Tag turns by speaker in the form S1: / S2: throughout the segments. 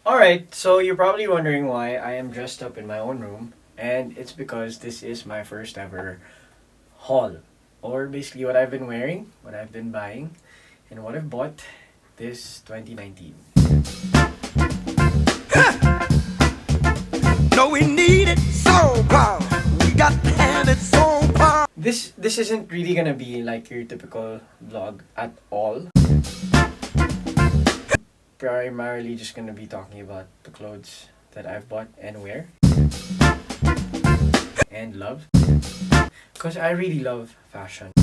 S1: Alright, so you're probably wondering why I am dressed up in my own room, and it's because this is my first ever haul. Or basically what I've been wearing, what I've been buying, and what I've bought this 2019.
S2: No, we need it so power. We got to have it so power.
S1: This isn't really gonna be like your typical vlog at all. Primarily just gonna be talking about the clothes that I've bought and wear and love, because I really love fashion.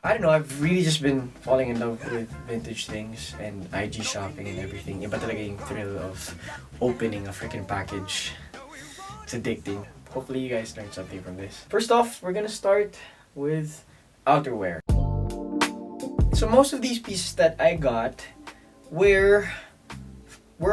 S1: I don't know, I've really just been falling in love with vintage things and IG shopping and everything. Iba talaga yung thrill of opening a freaking package. It's addicting. Hopefully you guys learned something from this. First off, we're gonna start with outerwear. So most of these pieces that I got were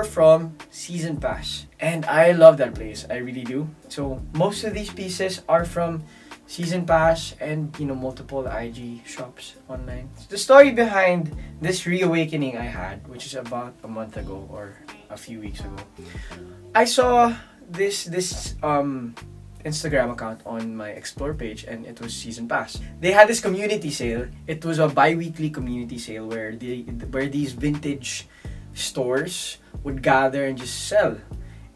S1: from Season Pass. And I love that place. I really do. So most of these pieces are from Season Pass and, multiple IG shops online. The story behind this reawakening I had, which is about a month ago or a few weeks ago, I saw this Instagram account on my Explore page, and it was Season Pass. They had this community sale. It was a bi-weekly community sale where these vintage stores would gather and just sell.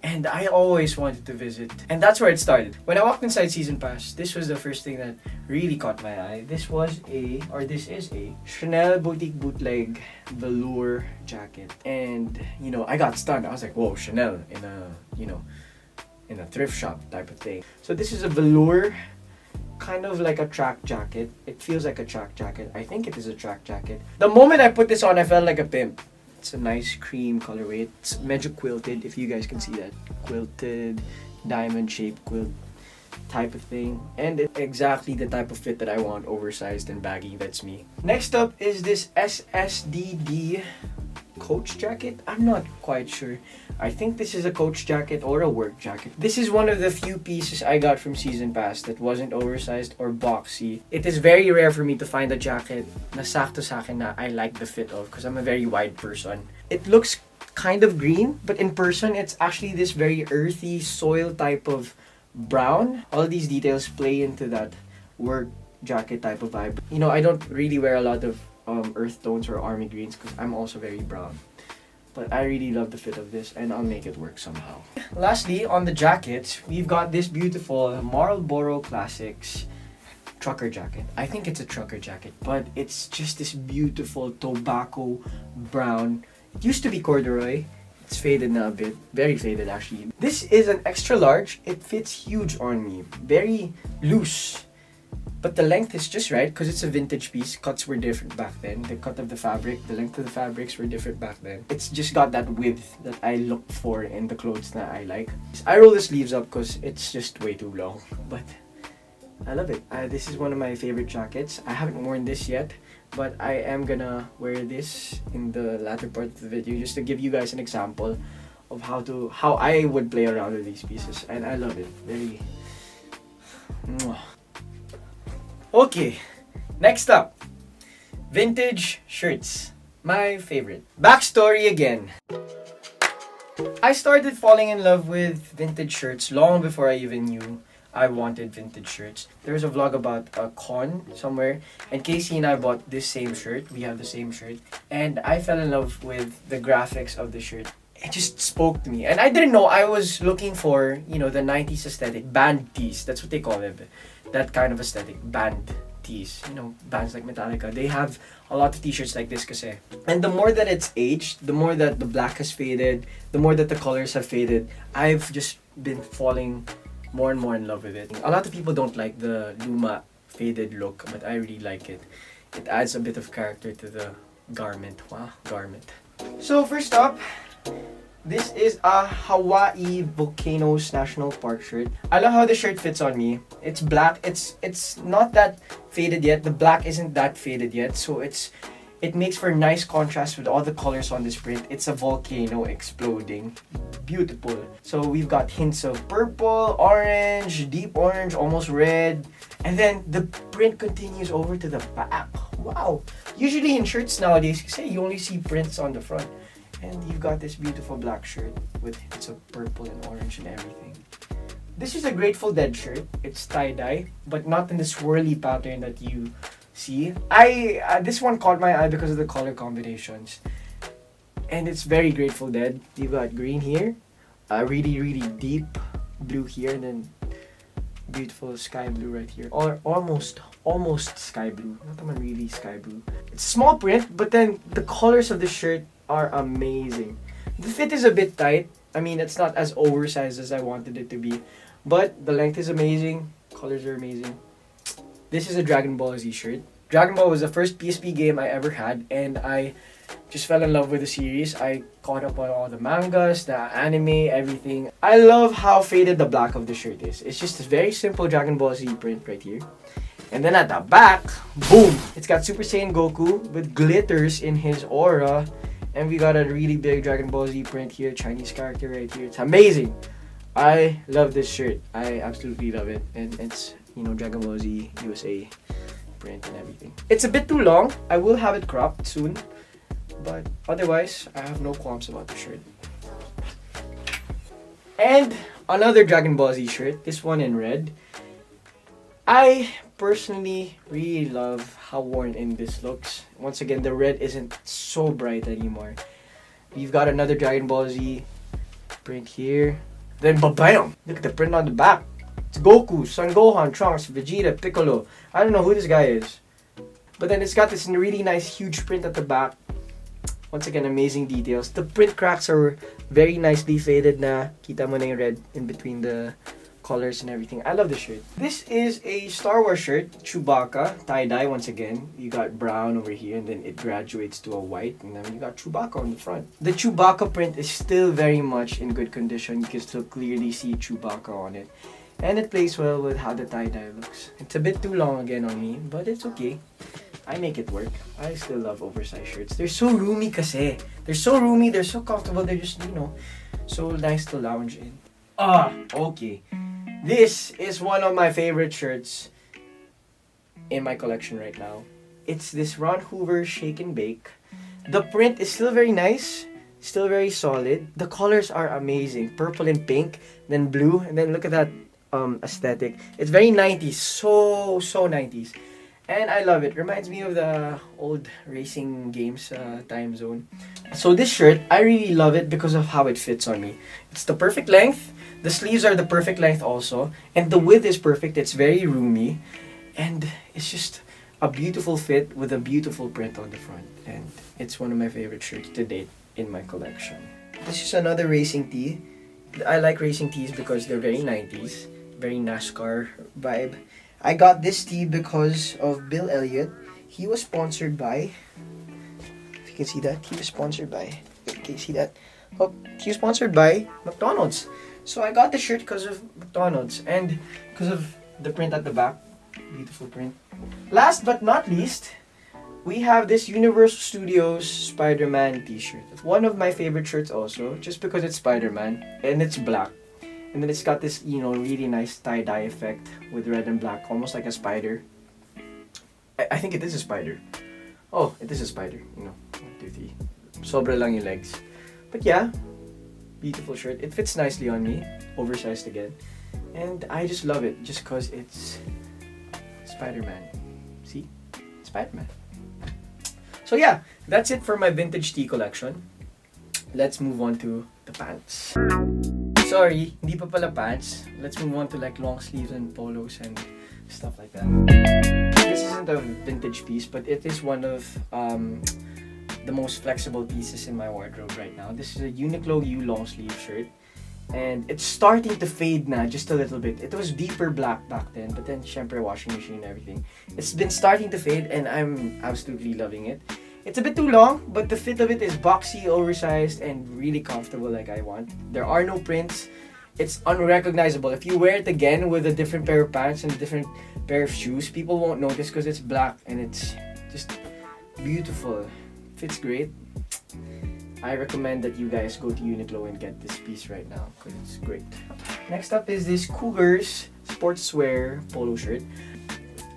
S1: And I always wanted to visit. And that's where it started. When I walked inside Season Pass, this was the first thing that really caught my eye. This is a Chanel boutique bootleg velour jacket. And, I got stunned. I was like, whoa, Chanel in a thrift shop type of thing. So this is a velour, kind of like a track jacket. It feels like a track jacket. I think it is a track jacket. The moment I put this on, I felt like a pimp. It's a nice cream colorway. It's medyo quilted, if you guys can see that. Quilted, diamond shaped quilt type of thing. And it's exactly the type of fit that I want, oversized and baggy. That's me. Next up is this SSDD Coach jacket. I'm not quite sure. I think this is a Coach jacket or a work jacket. This is one of the few pieces I got from Season Pass that wasn't oversized or boxy. It is very rare for me to find a jacket na sakto sa akin na I like the fit of, because I'm a very wide person. It looks kind of green, but in person it's actually this very earthy soil type of brown. All these details play into that work jacket type of vibe. I don't really wear a lot of earth tones or army greens because I'm also very brown. But I really love the fit of this, and I'll make it work somehow. Lastly, on the jackets, we've got this beautiful Marlboro Classics trucker jacket. I think it's a trucker jacket, but it's just this beautiful tobacco brown. It used to be corduroy. It's faded now a bit. Very faded, actually. This is an extra large. It fits huge on me. Very loose. But the length is just right because it's a vintage piece. Cuts were different back then. The cut of the fabric, the length of the fabrics were different back then. It's just got that width that I look for in the clothes that I like. I roll the sleeves up because it's just way too long. But I love it. This is one of my favorite jackets. I haven't worn this yet, but I am gonna wear this in the latter part of the video just to give you guys an example of how I would play around with these pieces. And I love it. Very... Okay, next up, vintage shirts. My favorite. Backstory again. I started falling in love with vintage shirts long before I even knew I wanted vintage shirts. There was a vlog about a con somewhere, and Casey and I bought this same shirt. We have the same shirt, and I fell in love with the graphics of the shirt. It just spoke to me, and I didn't know I was looking for, the 90s aesthetic, band tees. That's what they call it. That kind of aesthetic, band tees. Bands like Metallica, they have a lot of t-shirts like this kasi. And the more that it's aged, the more that the black has faded, the more that the colors have faded, I've just been falling more and more in love with it. A lot of people don't like the Luma faded look, but I really like it. It adds a bit of character to the garment. Wow, garment. So first up, this is a Hawaii Volcanoes National Park shirt. I love how the shirt fits on me. It's black. It's not that faded yet. The black isn't that faded yet, so it makes for nice contrast with all the colors on this print. It's a volcano exploding. Beautiful. So we've got hints of purple, orange, deep orange, almost red. And then the print continues over to the back. Wow. Usually in shirts nowadays, say you only see prints on the front. And you've got this beautiful black shirt with it's a purple and orange and everything. This is a Grateful Dead shirt. It's tie-dye, but not in the swirly pattern that you see. This one caught my eye because of the color combinations. And it's very Grateful Dead. You've got green here, really deep blue here, and then beautiful sky blue right here, or almost sky blue, not even really sky blue. It's small print, but then the colors of the shirt are amazing. The fit is a bit tight. I mean, it's not as oversized as I wanted it to be, but the length is amazing, colors are amazing. This is a Dragon Ball Z shirt. Dragon Ball was the first PSP game I ever had, and I just fell in love with the series. I caught up on all the mangas, the anime, everything. I love how faded the black of the shirt is. It's just a very simple Dragon Ball Z print right here. And then at the back, boom! It's got Super Saiyan Goku with glitters in his aura. And we got a really big Dragon Ball Z print here, Chinese character right here. It's amazing! I love this shirt. I absolutely love it. And it's, you know, Dragon Ball Z USA print and everything. It's a bit too long. I will have it cropped soon. But otherwise, I have no qualms about the shirt. And another Dragon Ball Z shirt, this one in red. I personally really love how worn in this looks. Once again, the red isn't so bright anymore. We've got another Dragon Ball Z print here. Then ba-bam! Look at the print on the back. It's Goku, Son Gohan, Trunks, Vegeta, Piccolo. I don't know who this guy is. But then it's got this really nice huge print at the back. Once again, amazing details. The print cracks are very nicely faded na. Kita mo na yung red in between the colors and everything. I love this shirt. This is a Star Wars shirt, Chewbacca, tie-dye once again. You got brown over here and then it graduates to a white and then you got Chewbacca on the front. The Chewbacca print is still very much in good condition. You can still clearly see Chewbacca on it. And it plays well with how the tie-dye looks. It's a bit too long again on me, but it's okay. I make it work. I still love oversized shirts. They're so roomy kasi. They're so roomy, they're so comfortable, they're just, you know, so nice to lounge in. Okay. This is one of my favorite shirts in my collection right now. It's this Ron Hoover Shake and Bake. The print is still very nice, still very solid. The colors are amazing. Purple and pink, then blue, and then look at that aesthetic. It's very 90s, so 90s. And I love it. Reminds me of the old racing games time zone. So this shirt, I really love it because of how it fits on me. It's the perfect length. The sleeves are the perfect length also. And the width is perfect. It's very roomy. And it's just a beautiful fit with a beautiful print on the front. And it's one of my favorite shirts to date in my collection. This is another racing tee. I like racing tees because they're very 90s. Very NASCAR vibe. I got this tee because of Bill Elliott. He was sponsored by, if you can see that, he was sponsored by, can you see that? Oh, he was sponsored by McDonald's. So I got the shirt because of McDonald's and because of the print at the back. Beautiful print. Last but not least, we have this Universal Studios Spider-Man t-shirt. One of my favorite shirts also, just because it's Spider-Man and it's black. And then it's got this, you know, really nice tie-dye effect with red and black, almost like a spider. I think it is a spider. Oh, it is a spider. You know, 1, 2, 3. Sobra lang yung legs. But yeah, beautiful shirt. It fits nicely on me. Oversized again. And I just love it just because it's Spider-Man. See? Spider-Man. So yeah, that's it for my vintage tee collection. Let's move on to the pants. Sorry, hindi pa pala pants. Let's move on to like long sleeves and polos and stuff like that. This isn't a vintage piece, but it is one of the most flexible pieces in my wardrobe right now. This is a Uniqlo U long sleeve shirt. And it's starting to fade na just a little bit. It was deeper black back then, but then syempre washing machine and everything. It's been starting to fade and I'm absolutely loving it. It's a bit too long, but the fit of it is boxy, oversized, and really comfortable like I want. There are no prints. It's unrecognizable. If you wear it again with a different pair of pants and a different pair of shoes, people won't notice because it's black and it's just beautiful. Fits great. I recommend that you guys go to Uniqlo and get this piece right now because it's great. Next up is this Cougars sportswear polo shirt.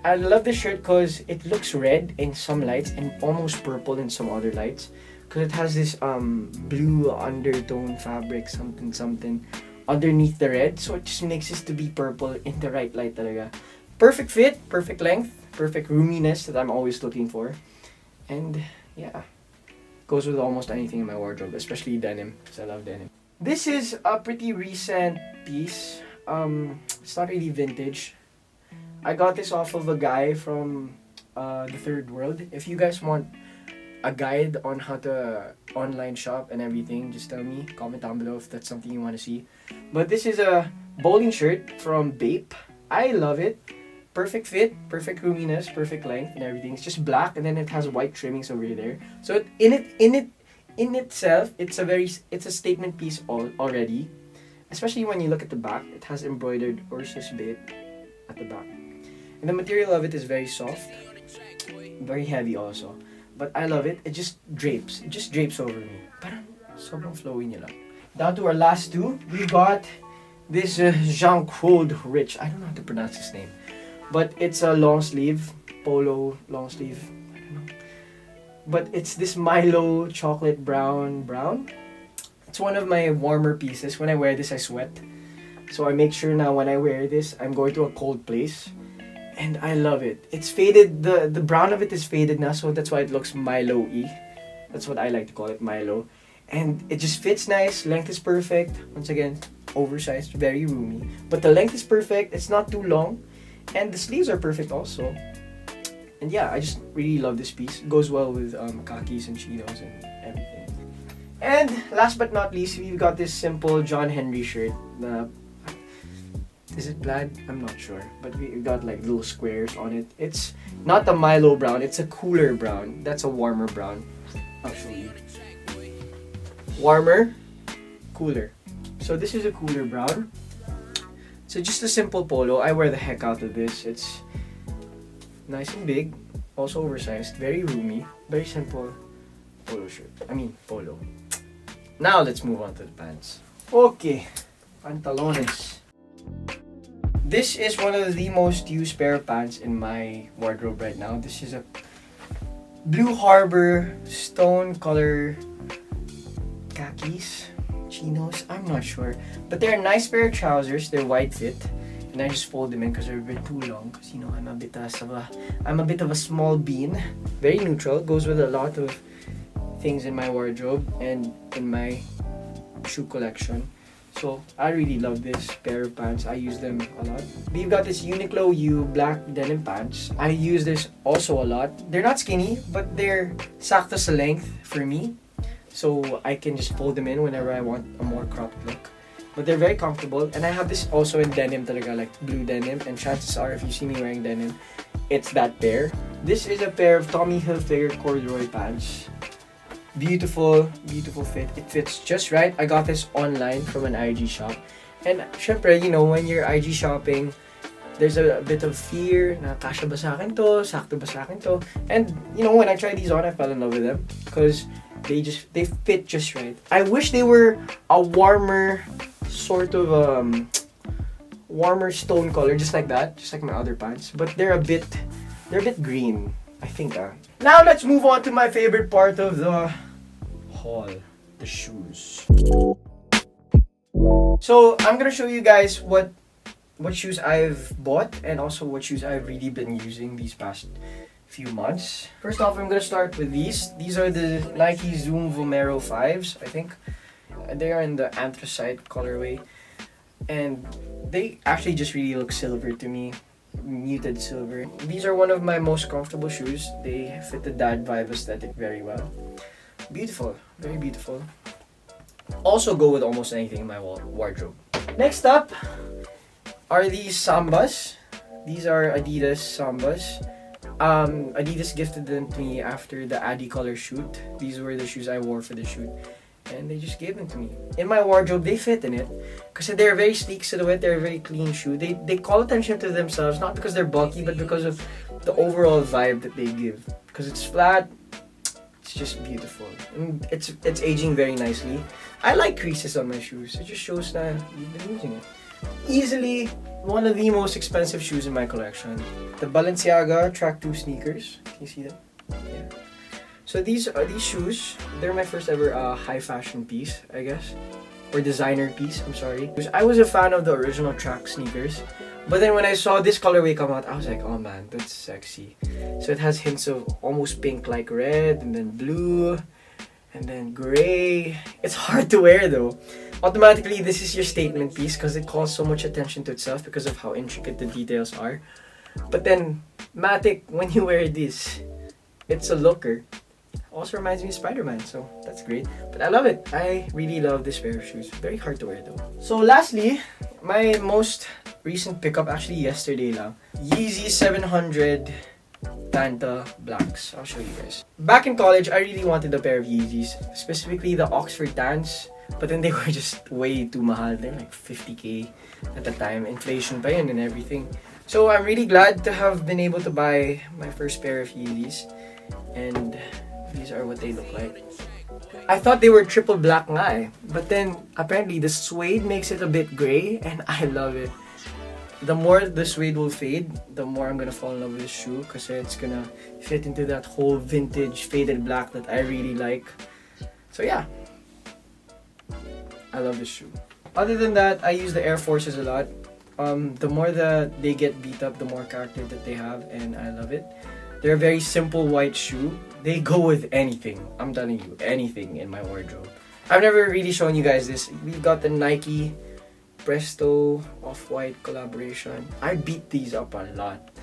S1: I love this shirt because it looks red in some lights and almost purple in some other lights. because it has this blue undertone fabric, something underneath the red, so it just makes it to be purple in the right light talaga. Perfect fit, perfect length, perfect roominess that I'm always looking for, and yeah, goes with almost anything in my wardrobe, especially denim, because I love denim. This is a pretty recent piece. It's not really vintage. I got this off of a guy from the third world. If you guys want a guide on how to online shop and everything, just tell me, comment down below if that's something you want to see. But this is a bowling shirt from Bape. I love it. Perfect fit, perfect roominess, perfect length and everything. It's just black and then it has white trimmings over there. So in itself, it's a statement piece already. Especially when you look at the back, it has embroidered Ursus bit at the back. And the material of it is very soft, very heavy also. But I love it. It just drapes over me. Parang sobrang flowy niya lang. Down to our last two, we got this Jean-Claude Rich. I don't know how to pronounce his name. But it's a long sleeve, polo long sleeve. I don't know. But it's this Milo chocolate brown. It's one of my warmer pieces. When I wear this, I sweat. So I make sure now when I wear this, I'm going to a cold place. And I love it. It's faded. The brown of it is faded now, so that's why it looks Milo-y. That's what I like to call it, Milo. And it just fits nice. Length is perfect. Once again, oversized, very roomy. But the length is perfect. It's not too long. And the sleeves are perfect also. And yeah, I just really love this piece. It goes well with khakis and chinos and everything. And last but not least, we've got this simple John Henry shirt. Is it plaid? I'm not sure. But we got like little squares on it. It's not the Milo brown. It's a cooler brown. That's a warmer brown. I'll show you. Warmer, cooler. So this is a cooler brown. So just a simple polo. I wear the heck out of this. It's nice and big. Also oversized. Very roomy. Very simple polo shirt. Polo. Now let's move on to the pants. Okay. Pantalones. This is one of the most used pair of pants in my wardrobe right now. This is a Blue Harbor stone color khakis, chinos, I'm not sure. But they're a nice pair of trousers. They're wide fit. And I just fold them in because they're a bit too long. Because I'm a bit of a small bean. Very neutral. Goes with a lot of things in my wardrobe and in my shoe collection. So I really love this pair of pants. I use them a lot. We've got this Uniqlo U black denim pants. I use this also a lot. They're not skinny, but they're sakto sa length for me. So I can just fold them in whenever I want a more cropped look. But they're very comfortable. And I have this also in denim talaga, like blue denim. And chances are, if you see me wearing denim, it's that pair. This is a pair of Tommy Hilfiger corduroy pants. Beautiful fit. It fits just right. I got this online from an IG shop. And syempre, when you're IG shopping, there's a bit of fear na kasha ba sa akin to, sakto ba sa akin to. And when I tried these on, I fell in love with them because they fit just right. I wish they were a warmer sort of warmer stone color, just like that, just like my other pants. But they're a bit green, I think. Now let's move on to my favorite part of the haul, the shoes. So I'm gonna show you guys what shoes I've bought and also what shoes I've really been using these past few months. First off, I'm gonna start with these. These are the Nike Zoom Vomero 5s, I think. They are in the anthracite colorway. And they actually just really look silver to me. Muted silver. These are one of my most comfortable shoes. They fit the dad vibe aesthetic very well. Beautiful. Very beautiful. Also go with almost anything in my wardrobe. Next up are these Sambas. These are Adidas Sambas. Adidas gifted them to me after the Adi color shoot. These were the shoes I wore for the shoot. And they just gave them to me. In my wardrobe, they fit in it. Because they're a very sleek silhouette, they're a very clean shoe. They call attention to themselves, not because they're bulky, but because of the overall vibe that they give. Because it's flat, it's just beautiful. And it's aging very nicely. I like creases on my shoes. It just shows that you've been using it. Easily one of the most expensive shoes in my collection. The Balenciaga Track 2 sneakers. Can you see them? Yeah. So these shoes, they're my first ever high fashion piece, I guess. Or designer piece, I'm sorry. I was a fan of the original track sneakers. But then when I saw this colorway come out, I was like, oh man, that's sexy. So it has hints of almost pink like red, and then blue, and then gray. It's hard to wear though. Automatically, this is your statement piece because it calls so much attention to itself because of how intricate the details are. But then, Matic, when you wear this, it's a looker. Also reminds me of Spider-Man, so that's great. But I love it. I really love this pair of shoes. Very hard to wear though. So lastly, my most recent pickup, actually yesterday lang, Yeezy 700 Tanta Blacks. I'll show you guys. Back in college, I really wanted a pair of Yeezys, specifically the Oxford Tans. But then they were just way too mahal. They're like 50k at the time. Inflation pa yun and everything. So I'm really glad to have been able to buy my first pair of Yeezys. And these are what they look like. I thought they were triple black nga eh. But then apparently the suede makes it a bit gray and I love it. The more the suede will fade, the more I'm gonna fall in love with this shoe because it's gonna fit into that whole vintage faded black that I really like. So yeah, I love this shoe. Other than that, I use the Air Forces a lot. The more that they get beat up, the more character that they have, and I love it. They're a very simple white shoe. They go with anything. I'm telling you, anything in my wardrobe. I've never really shown you guys this. We've got the Nike Presto Off-White collaboration. I beat these up a lot.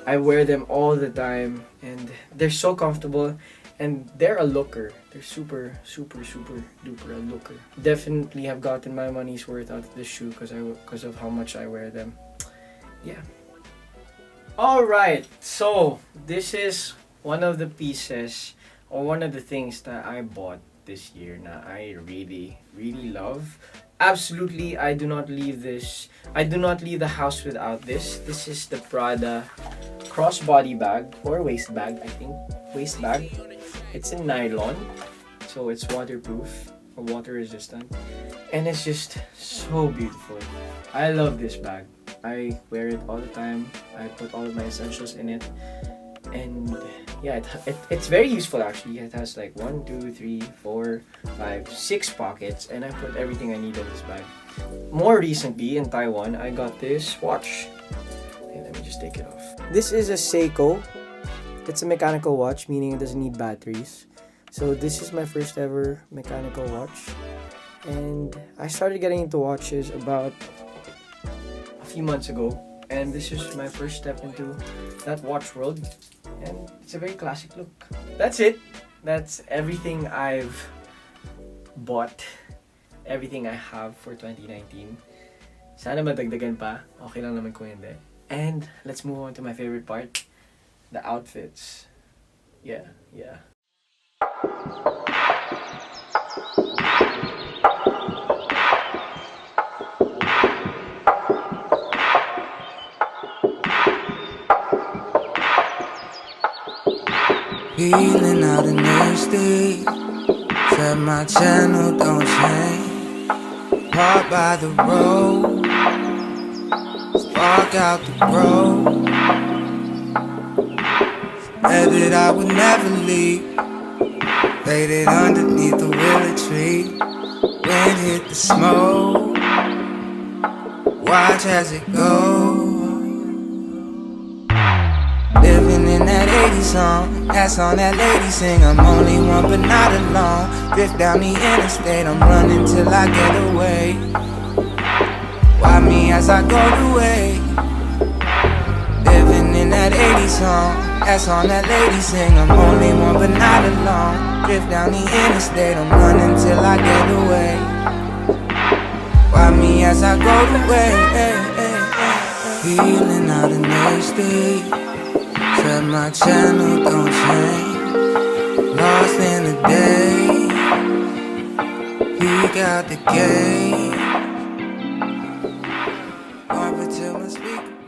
S1: I wear them all the time, and they're so comfortable, and they're a looker. They're super duper a looker. Definitely have gotten my money's worth out of this shoe because of how much I wear them. Yeah. Alright, so this is one of the pieces or one of the things that I bought this year that I really love. Absolutely, I do not leave the house without this. This is the PRADA crossbody bag or waist bag, I think. Waist bag. It's in nylon, so it's waterproof or water resistant, and it's just so beautiful. I love this bag. I wear it all the time. I put all of my essentials in it, and yeah, it's very useful actually. It has like 1, 2, 3, 4, 5, 6 pockets, and I put everything I need in this bag. More recently in Taiwan, I got this watch. Okay, let me just take it off. This is a Seiko. It's a mechanical watch, meaning it doesn't need batteries. So this is my first ever mechanical watch, and I started getting into watches about a few months ago, and this is my first step into that watch world, and it's a very classic look. That's it. That's everything I've bought, everything I have for 2019. Sana madagdagan pa. Okay lang naman kung hindi. And let's move on to my favorite part, the outfits. Yeah.
S3: Healing out in the state. Set my channel, don't change. Park by the road. Spark out the road. Said that I would never leave. Laid it underneath the willow tree. Wind hit the smoke. Watch as it goes. Living in that 80s song, that song that lady sing. I'm only one but not alone. Drift down the interstate, I'm running till I get away. Why me as I go the way? Living in that 80s song, that song that lady sing. I'm only one but not alone. Drift down the interstate, I'm running till I get away. Why me as I go the way? Healing out in the state. Set my channel, don't change. Lost in the day. He got the game. Up until my speaker.